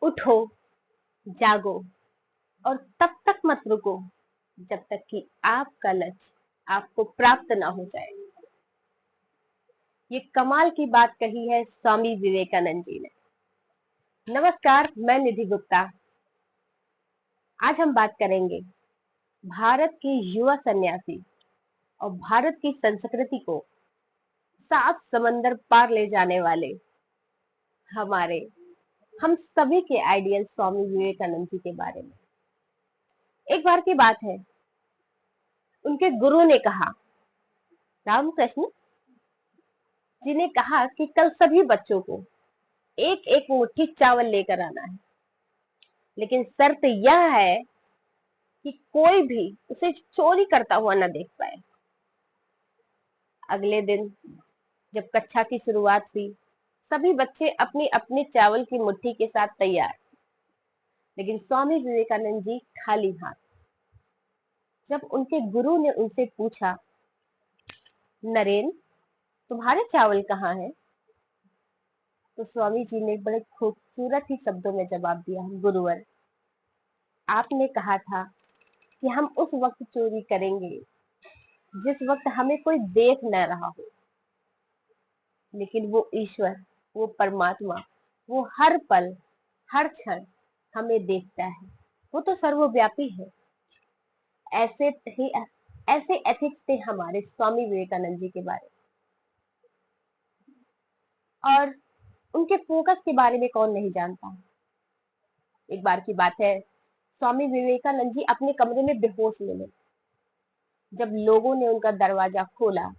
उठो, जागो और तब तक मत रुको जब तक कि आपका लक्ष्य आपको प्राप्त ना हो जाए। ये कमाल की बात कही है स्वामी विवेकानंद जी ने। नमस्कार, मैं निधि गुप्ता। आज हम बात करेंगे भारत के युवा सन्यासी और भारत की संस्कृति को सात समंदर पार ले जाने वाले हमारे हम सभी के आइडियल स्वामी विवेकानंद जी के बारे में। एक बार की बात है, उनके गुरु ने कहा, रामकृष्ण जी ने कहा कि कल सभी बच्चों को एक एक मुट्ठी चावल लेकर आना है, लेकिन शर्त यह है कि कोई भी उसे चोरी करता हुआ न देख पाए। अगले दिन जब कक्षा की शुरुआत हुई, सभी बच्चे अपनी अपनी चावल की मुट्ठी के साथ तैयार, लेकिन स्वामी विवेकानंद जी खाली हाथ। जब उनके गुरु ने उनसे पूछा, नरेन, तुम्हारे चावल कहाँ हैं? तो स्वामी जी ने बड़े खूबसूरत ही शब्दों में जवाब दिया, गुरुवर, आपने कहा था कि हम उस वक्त चोरी करेंगे जिस वक्त हमें कोई देख न रहा हो, लेकिन वो ईश्वर, वो परमात्मा, वो हर पल हर क्षण हमें देखता है। वो तो सर्वव्यापी है। ऐसे ही ऐसे एथिक्स थे हमारे स्वामी विवेकानंद जी के बारे में। और उनके फोकस के बारे में कौन नहीं जानता। एक बार की बात है, स्वामी विवेकानंद जी अपने कमरे में बेहोश मिले। जब लोगों ने उनका दरवाजा खोला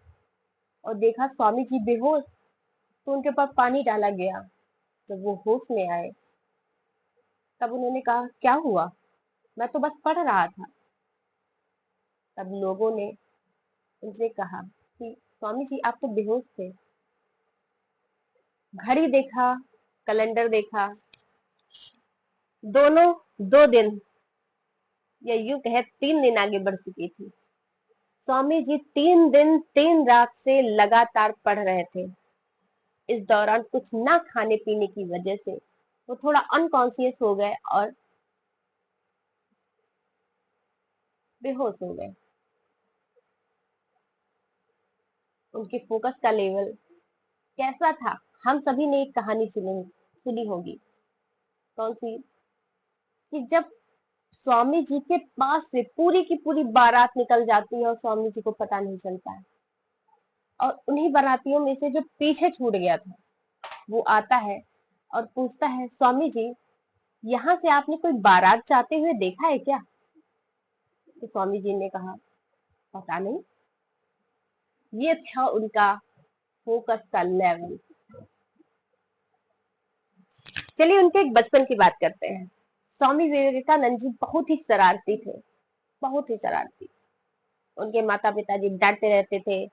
और देखा स्वामी जी बेहोश, तो उनके ऊपर पानी डाला गया। जब वो होश में आए, तब उन्होंने कहा, क्या हुआ? मैं तो बस पढ़ रहा था। तब लोगों ने उनसे कहा कि स्वामी जी आप तो बेहोश थे। घड़ी देखा, कैलेंडर देखा, दोनों 2 दिन या यूं कहे 3 दिन आगे बढ़ चुकी थी। स्वामी जी 3 दिन 3 रात से लगातार पढ़ रहे थे। इस दौरान कुछ ना खाने पीने की वजह से वो थोड़ा अनकॉन्शियस हो गए और बेहोश हो गए। उनके फोकस का लेवल कैसा था? हम सभी ने एक कहानी सुनी होगी। कौन सी? कि जब स्वामी जी के पास से पूरी की पूरी बारात निकल जाती है और स्वामी जी को पता नहीं चलता है, और उन्हीं बारातियों में से जो पीछे छूट गया था वो आता है और पूछता है, स्वामी जी यहाँ से आपने कोई बारात जाते हुए देखा है क्या? तो स्वामी जी ने कहा, पता नहीं। ये था उनका फोकस का लेवल। चलिए उनके एक बचपन की बात करते हैं। स्वामी विवेकानंद जी बहुत ही शरारती थे, बहुत ही शरारती। उनके माता पिता जी डांटते रहते थे,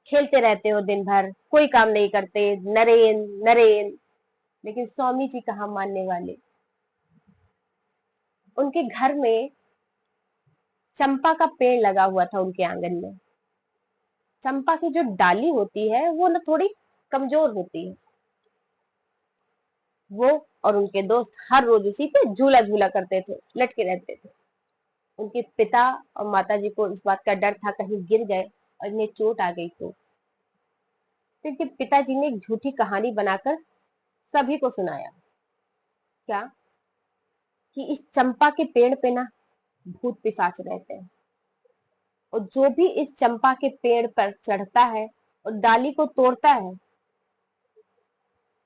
खेलते रहते हो दिन भर, कोई काम नहीं करते, नरेन नरेन। लेकिन स्वामी जी कहाँ मानने वाले। उनके घर में चंपा का पेड़ लगा हुआ था उनके आंगन में। चंपा की जो डाली होती है वो ना थोड़ी कमजोर होती है। वो और उनके दोस्त हर रोज उसी पे झूला झूला करते थे, लटके रहते थे। उनके पिता और माता जी को इस बात का डर था कहीं गिर गए और इन्हें चोट आ गई तो इनके पिताजी ने एक झूठी कहानी बनाकर सभी को सुनाया। क्या? कि इस चंपा के पेड़ पे ना भूत पिशाच रहते हैं, और जो भी इस चंपा के पेड़ पर चढ़ता है और डाली को तोड़ता है,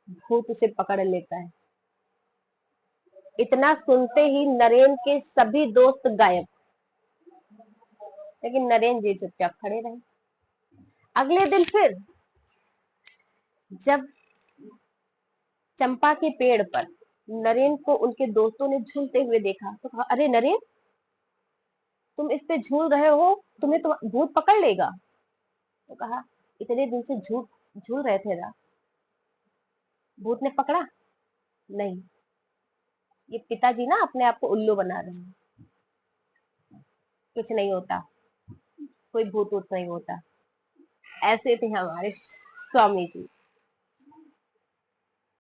भूत उसे पकड़ लेता है। इतना सुनते ही नरेन के सभी दोस्त गायब, लेकिन नरेन जी चुपचाप खड़े रहे। अगले दिन फिर जब चंपा के पेड़ पर नरेन को उनके दोस्तों ने झूलते हुए देखा तो कहा, अरे नरेन, तुम इस पे झूल रहे हो, तुम्हें तो भूत पकड़ लेगा। तो कहा, इतने दिन से झूल झूल रहे थे ना, भूत ने पकड़ा नहीं। ये पिताजी ना अपने आप को उल्लू बना रहे हैं। कुछ नहीं होता, कोई भूत वूत नहीं होता। ऐसे थे हमारे स्वामी जी।